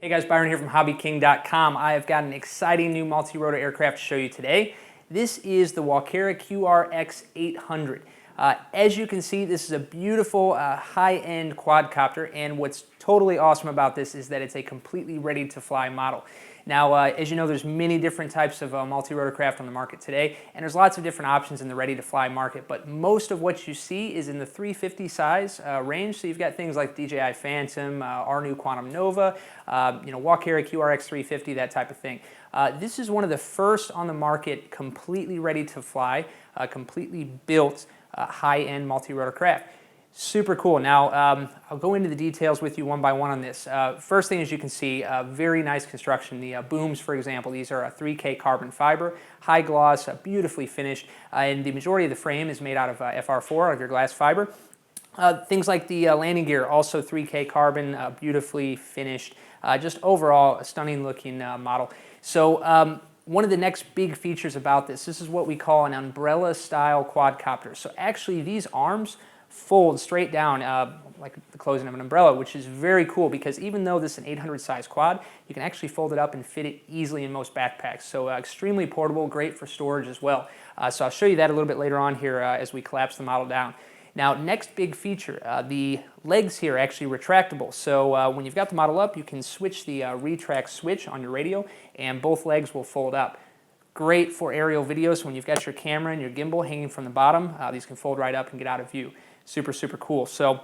Hey guys, Byron here from HobbyKing.com. I have got an exciting new multi-rotor aircraft to show you today. This is the Walkera X800. As you can see, this is a beautiful high-end quadcopter, and what's totally awesome about this is that it's a completely ready-to-fly model. Now, as you know, there's many different types of multi-rotor craft on the market today, and there's lots of different options in the ready-to-fly market, but most of what you see is in the 350 size range. So you've got things like DJI Phantom, our new Quantum Nova, Walkera QRX350, that type of thing. This is one of the first on the market completely ready to fly, completely built high-end multi-rotor craft. Super cool. Now, I'll go into the details with you one by one on this. First thing, as you can see, very nice construction. The booms, for example, these are a 3K carbon fiber, high gloss, beautifully finished, and the majority of the frame is made out of FR4, of your glass fiber. Things like the landing gear, also 3K carbon, beautifully finished. Just overall, a stunning looking model. So one of the next big features about this is what we call an umbrella style quadcopter. So actually these arms fold straight down like the closing of an umbrella, which is very cool because even though this is an 800 size quad, you can actually fold it up and fit it easily in most backpacks. So extremely portable, great for storage as well. So I'll show you that a little bit later on here as we collapse the model down. Now, next big feature, the legs here are actually retractable. So when you've got the model up, you can switch the retract switch on your radio, and both legs will fold up. Great for aerial videos. So when you've got your camera and your gimbal hanging from the bottom, these can fold right up and get out of view. Super, super cool. So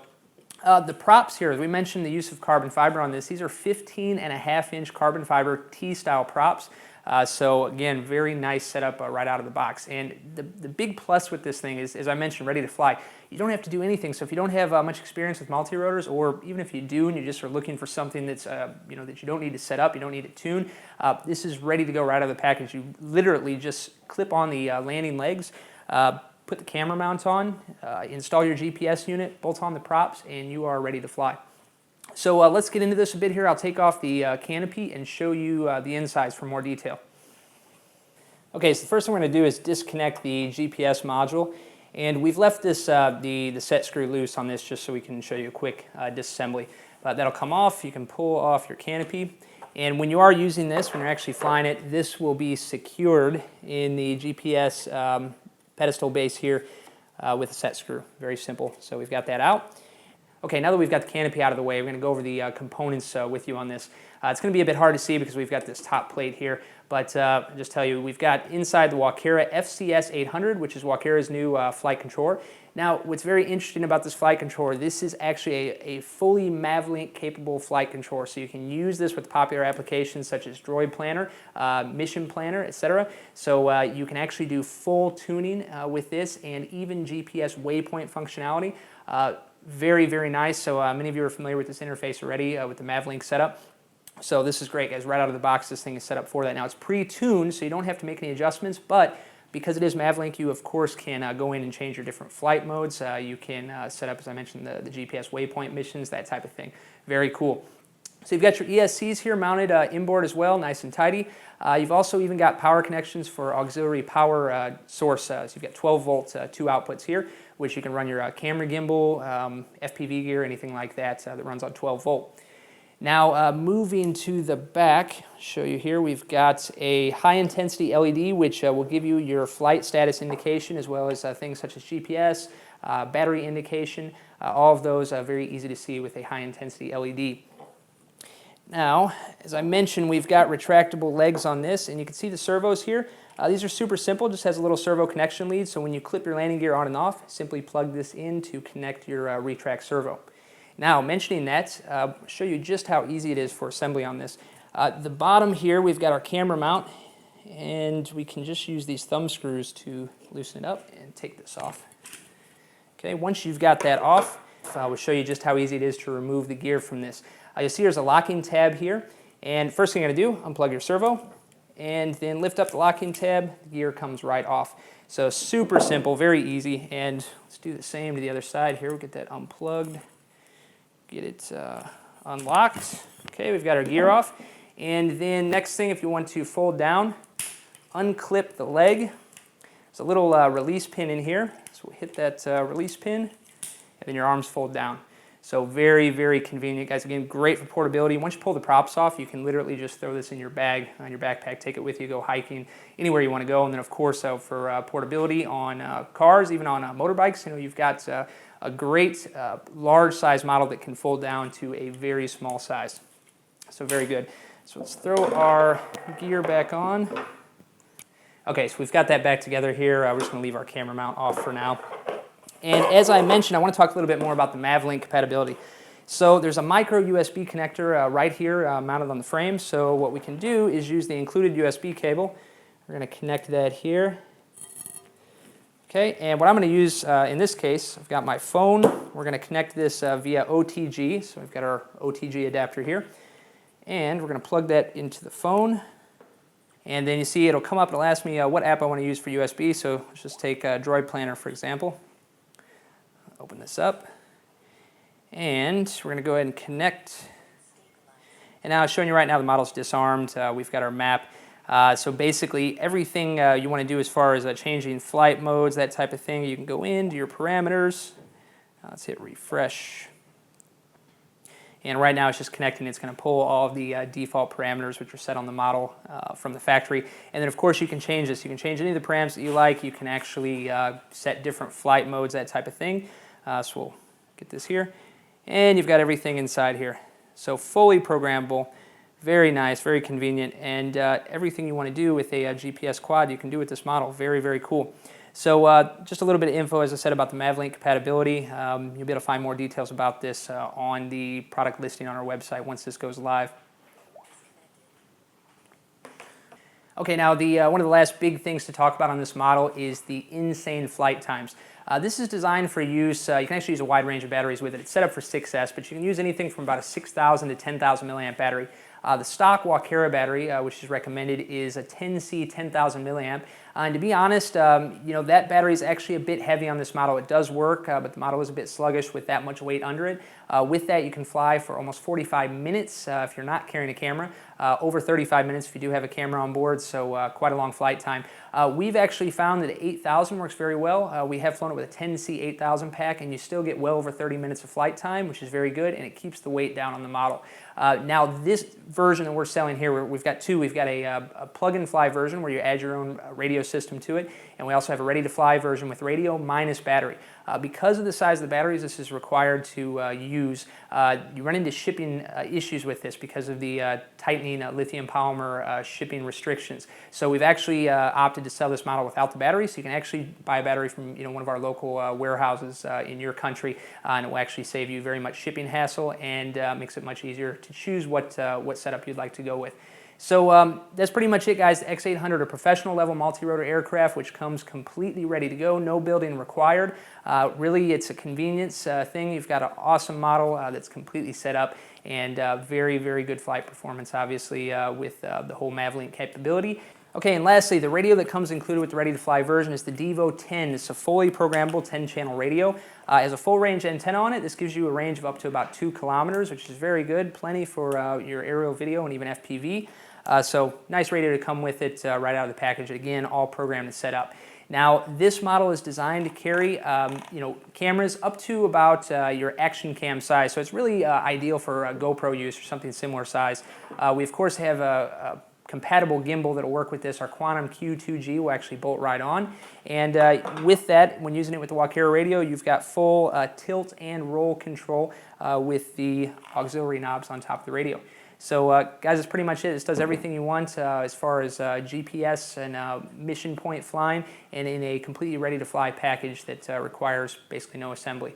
the props here, as we mentioned, the use of carbon fiber on this, these are 15.5-inch carbon fiber T-style props. So again, very nice setup right out of the box. And the big plus with this thing is, as I mentioned, ready to fly. You don't have to do anything. So if you don't have much experience with multi-rotors, or even if you do and you just are looking for something that's that you don't need to set up, you don't need to tune, this is ready to go right out of the package. You literally just clip on the landing legs, put the camera mount on, install your GPS unit, bolt on the props, and you are ready to fly. So let's get into this a bit here. I'll take off the canopy and show you the insides for more detail. Okay, so the first thing we're going to do is disconnect the GPS module. And we've left this the set screw loose on this just so we can show you a quick disassembly. That'll come off. You can pull off your canopy. And when you are using this, when you're actually flying it, this will be secured in the GPS pedestal base here with a set screw. Very simple. So we've got that out. Okay, now that we've got the canopy out of the way, we're going to go over the components with you on this. It's going to be a bit hard to see because we've got this top plate here, but I'll just tell you, we've got inside the Walkera FCS800, which is Walkera's new flight controller. Now, what's very interesting about this flight controller, this is actually a fully Mav Link capable flight controller, so you can use this with popular applications such as Droid Planner, Mission Planner, etc. So you can actually do full tuning with this and even GPS waypoint functionality. Very, very nice. So many of you are familiar with this interface already with the Mav Link setup. So this is great, guys. Right out of the box, this thing is set up for that. Now, it's pre-tuned, so you don't have to make any adjustments, but because it is Mav Link, you, of course, can go in and change your different flight modes. You can set up, as I mentioned, the GPS waypoint missions, that type of thing. Very cool. So you've got your ESCs here mounted inboard as well, nice and tidy. You've also even got power connections for auxiliary power source. So you've got 12-volt two outputs here, which you can run your camera gimbal, FPV gear, anything like that that runs on 12-volt. Now, moving to the back, show you here, we've got a high-intensity LED, which will give you your flight status indication, as well as things such as GPS, battery indication. All of those are very easy to see with a high-intensity LED. Now, as I mentioned, we've got retractable legs on this, and you can see the servos here. These are super simple, just has a little servo connection lead, so when you clip your landing gear on and off, simply plug this in to connect your retract servo. Now, mentioning that, I'll show you just how easy it is for assembly on this. The bottom here, we've got our camera mount, and we can just use these thumb screws to loosen it up and take this off. Okay, once you've got that off, I will show you just how easy it is to remove the gear from this. You'll see there's a locking tab here, and first thing you're going to do, unplug your servo, and then lift up the locking tab, the gear comes right off. So super simple, very easy, and let's do the same to the other side here. We'll get that unplugged, get it unlocked. Okay, we've got our gear off, and then next thing, if you want to fold down, unclip the leg. There's a little release pin in here, so we'll hit that release pin, and then your arms fold down. So very, very convenient, guys. Again, great for portability. Once you pull the props off, you can literally just throw this in your bag, on your backpack, take it with you, go hiking, anywhere you want to go. And then, of course, for portability on cars, even on motorbikes, you've got a great large size model that can fold down to a very small size. So very good. So let's throw our gear back on. Okay, so we've got that back together here. We're just going to leave our camera mount off for now. And as I mentioned, I want to talk a little bit more about the Mav Link compatibility. So there's a micro USB connector right here mounted on the frame. So what we can do is use the included USB cable. We're going to connect that here. Okay, and what I'm going to use in this case, I've got my phone. We're going to connect this via OTG. So we've got our OTG adapter here. And we're going to plug that into the phone. And then you see it'll come up, it'll ask me what app I want to use for USB. So let's just take Droid Planner, for example. Open this up. And we're going to go ahead and connect. And now it's showing you right now the model's disarmed. We've got our map. So basically everything you want to do as far as changing flight modes, that type of thing, you can go into your parameters. Let's hit refresh. And right now it's just connecting. It's going to pull all of the default parameters which are set on the model from the factory. And then of course you can change this. You can change any of the params that you like. You can actually set different flight modes, that type of thing. So we'll get this here. And you've got everything inside here. So fully programmable, very nice, very convenient. And everything you want to do with a GPS quad you can do with this model. Very, very cool. So just a little bit of info, as I said, about the Mav Link compatibility. You'll be able to find more details about this on the product listing on our website once this goes live. Okay, now one of the last big things to talk about on this model is the insane flight times. This is designed for use, you can actually use a wide range of batteries with it. It's set up for 6S, but you can use anything from about a 6,000 to 10,000 milliamp battery. The stock Walkera battery, which is recommended, is a 10C 10,000 milliamp. And to be honest, that battery is actually a bit heavy on this model. It does work, but the model is a bit sluggish with that much weight under it. With that, you can fly for almost 45 minutes if you're not carrying a camera. Over 35 minutes if you do have a camera on board, so quite a long flight time. We've actually found that 8,000 works very well. We have flown it with a 10C 8,000 pack, and you still get well over 30 minutes of flight time, which is very good, and it keeps the weight down on the model. Now, this version that we're selling here, we've got two. We've got a plug-and-fly version where you add your own radio system to it, and we also have a ready-to-fly version with radio minus battery. Because of the size of the batteries this is required to use, you run into shipping issues with this because of the tightening lithium polymer shipping restrictions. So we've actually opted to sell this model without the battery, so you can actually buy a battery from one of our local warehouses in your country, and it will actually save you very much shipping hassle and makes it much easier to choose what setup you'd like to go with. So that's pretty much it, guys. The X800, a professional level multi-rotor aircraft which comes completely ready to go, no building required. Really, it's a convenience thing. You've got an awesome model that's completely set up, and very, very good flight performance, obviously, with the whole Mav Link capability. Okay, and lastly, the radio that comes included with the ready-to-fly version is the Devo 10. It's a fully programmable 10-channel radio. It has a full-range antenna on it. This gives you a range of up to about 2 kilometers, which is very good. Plenty for your aerial video and even FPV. So nice radio to come with it right out of the package. Again, all programmed and set up. Now, this model is designed to carry cameras up to about your action cam size. So it's really ideal for GoPro use or something similar size. We, of course, have a compatible gimbal that will work with this. Our Quantum Q2G will actually bolt right on. And with that, when using it with the Walkera radio, you've got full tilt and roll control with the auxiliary knobs on top of the radio. So guys, that's pretty much it. This does everything you want as far as GPS and mission point flying, and in a completely ready-to-fly package that requires basically no assembly.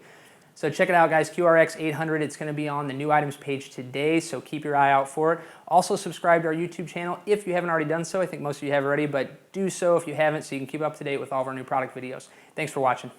So check it out, guys, QRX800. It's going to be on the new items page today, so keep your eye out for it. Also subscribe to our YouTube channel if you haven't already done so. I think most of you have already, but do so if you haven't so you can keep up to date with all of our new product videos. Thanks for watching.